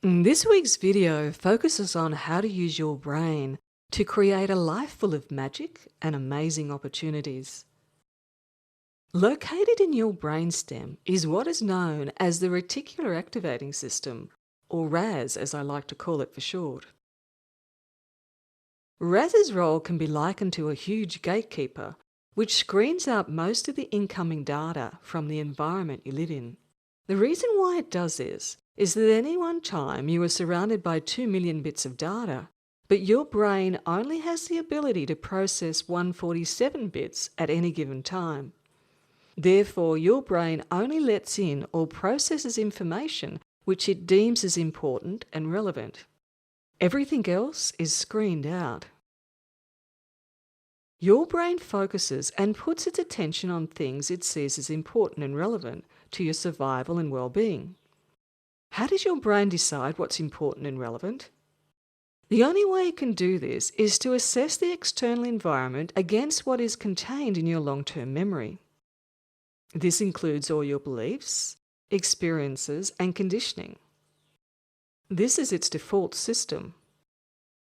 This week's video focuses on how to use your brain to create a life full of magic and amazing opportunities. Located in your brainstem is what is known as the reticular activating system, or RAS as I like to call it for short. RAS's role can be likened to a huge gatekeeper which screens out most of the incoming data from the environment you live in. The reason why it does this is that at any one time you are surrounded by 2 million bits of data, but your brain only has the ability to process 147 bits at any given time. Therefore, your brain only lets in or processes information which it deems as important and relevant. Everything else is screened out. Your brain focuses and puts its attention on things it sees as important and relevant to your survival and well-being. How does your brain decide what's important and relevant? The only way it can do this is to assess the external environment against what is contained in your long-term memory. This includes all your beliefs, experiences, and conditioning. This is its default system.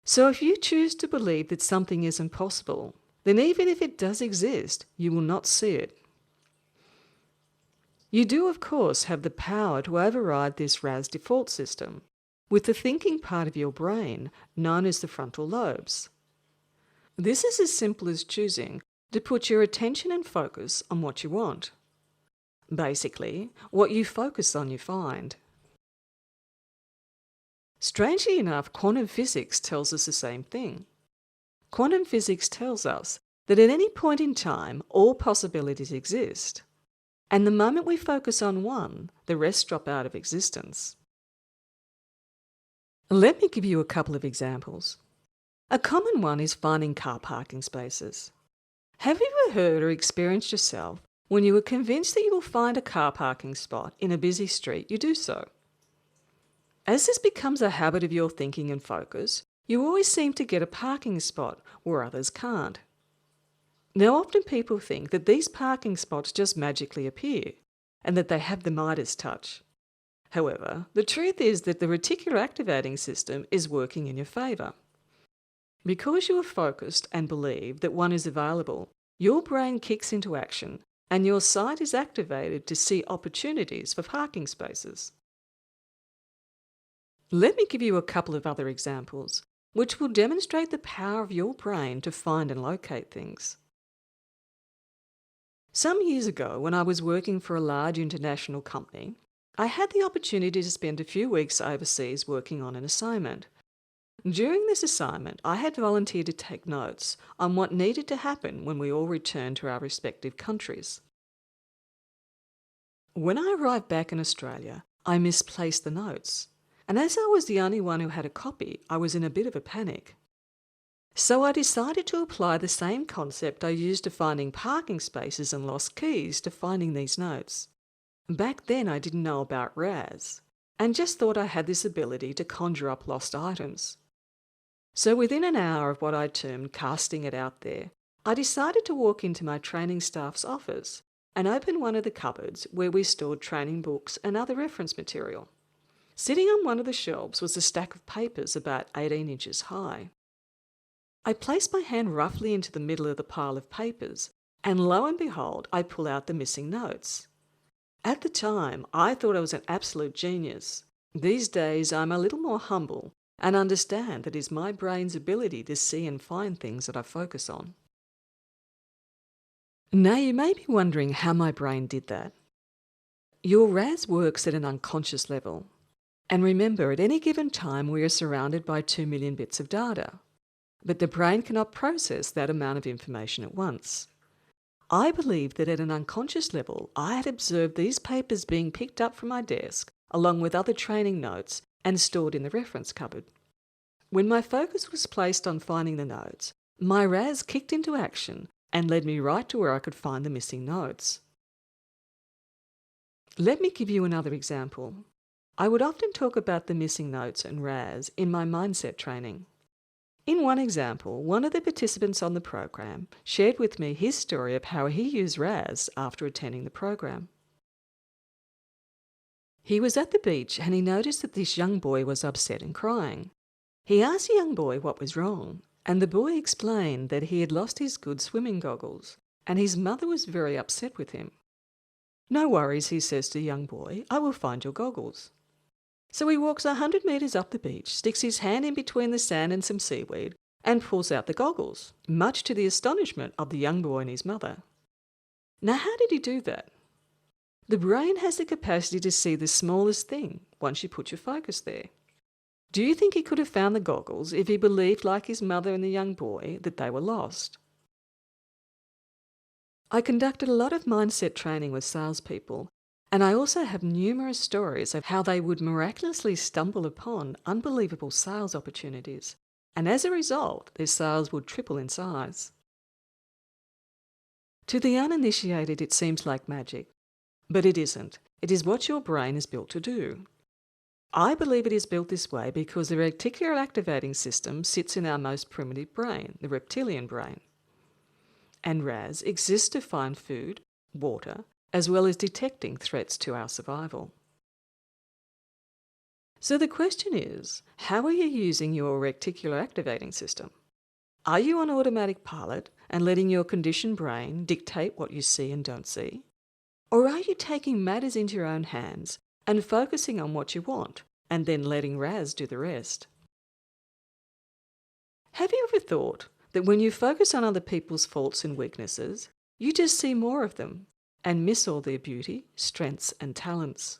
So if you choose to believe that something is impossible, then even if it does exist, you will not see it. You do, of course, have the power to override this RAS default system with the thinking part of your brain known as the frontal lobes. This is as simple as choosing to put your attention and focus on what you want. Basically, what you focus on you find. Strangely enough, quantum physics tells us the same thing. Quantum physics tells us that at any point in time, all possibilities exist. And the moment we focus on one, the rest drop out of existence. Let me give you a couple of examples. A common one is finding car parking spaces. Have you ever heard or experienced yourself when you are convinced that you will find a car parking spot in a busy street, you do so? As this becomes a habit of your thinking and focus, you always seem to get a parking spot where others can't. Now, often people think that these parking spots just magically appear and that they have the Midas touch. However, the truth is that the reticular activating system is working in your favour. Because you are focused and believe that one is available, your brain kicks into action and your sight is activated to see opportunities for parking spaces. Let me give you a couple of other examples, which will demonstrate the power of your brain to find and locate things. Some years ago, when I was working for a large international company, I had the opportunity to spend a few weeks overseas working on an assignment. During this assignment, I had volunteered to take notes on what needed to happen when we all returned to our respective countries. When I arrived back in Australia, I misplaced the notes, and as I was the only one who had a copy, I was in a bit of a panic. So I decided to apply the same concept I used to finding parking spaces and lost keys to finding these notes. Back then I didn't know about RAS, and just thought I had this ability to conjure up lost items. So within an hour of what I termed casting it out there, I decided to walk into my training staff's office and open one of the cupboards where we stored training books and other reference material. Sitting on one of the shelves was a stack of papers about 18 inches high. I placed my hand roughly into the middle of the pile of papers, and lo and behold, I pull out the missing notes. At the time, I thought I was an absolute genius. These days, I'm a little more humble and understand that it is my brain's ability to see and find things that I focus on. Now, you may be wondering how my brain did that. Your RAS works at an unconscious level. And remember, at any given time, we are surrounded by 2 million bits of data. But the brain cannot process that amount of information at once. I believe that at an unconscious level, I had observed these papers being picked up from my desk, along with other training notes, and stored in the reference cupboard. When my focus was placed on finding the notes, my RAS kicked into action and led me right to where I could find the missing notes. Let me give you another example. I would often talk about the missing notes and RAS in my mindset training. In one example, one of the participants on the program shared with me his story of how he used RAS after attending the program. He was at the beach and he noticed that this young boy was upset and crying. He asked the young boy what was wrong, and the boy explained that he had lost his good swimming goggles, and his mother was very upset with him. "No worries," he says to the young boy, "I will find your goggles." So he walks 100 metres up the beach, sticks his hand in between the sand and some seaweed, and pulls out the goggles, much to the astonishment of the young boy and his mother. Now, how did he do that? The brain has the capacity to see the smallest thing once you put your focus there. Do you think he could have found the goggles if he believed, like his mother and the young boy, that they were lost? I conducted a lot of mindset training with salespeople, and I also have numerous stories of how they would miraculously stumble upon unbelievable sales opportunities, and as a result, their sales would triple in size. To the uninitiated, it seems like magic, but it isn't. It is what your brain is built to do. I believe it is built this way because the reticular activating system sits in our most primitive brain, the reptilian brain. And RAS exists to find food, water, as well as detecting threats to our survival. So the question is, how are you using your reticular activating system? Are you on automatic pilot and letting your conditioned brain dictate what you see and don't see? Or are you taking matters into your own hands and focusing on what you want, and then letting RAS do the rest? Have you ever thought that when you focus on other people's faults and weaknesses, you just see more of them and miss all their beauty, strengths, and talents?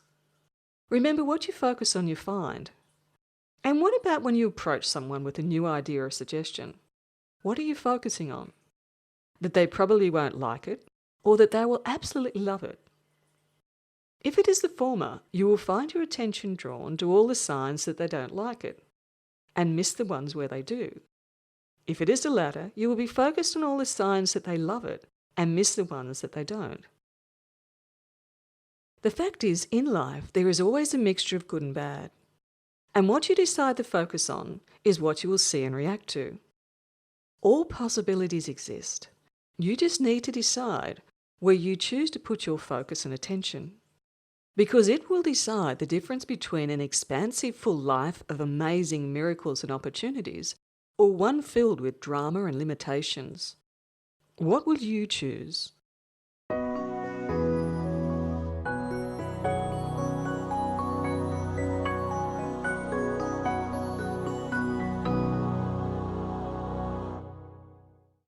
Remember, what you focus on, you find. And what about when you approach someone with a new idea or suggestion? What are you focusing on? That they probably won't like it, or that they will absolutely love it? If it is the former, you will find your attention drawn to all the signs that they don't like it, and miss the ones where they do. If it is the latter, you will be focused on all the signs that they love it, and miss the ones that they don't. The fact is, in life, there is always a mixture of good and bad. And what you decide to focus on is what you will see and react to. All possibilities exist. You just need to decide where you choose to put your focus and attention, because it will decide the difference between an expansive, full life of amazing miracles and opportunities or one filled with drama and limitations. What will you choose?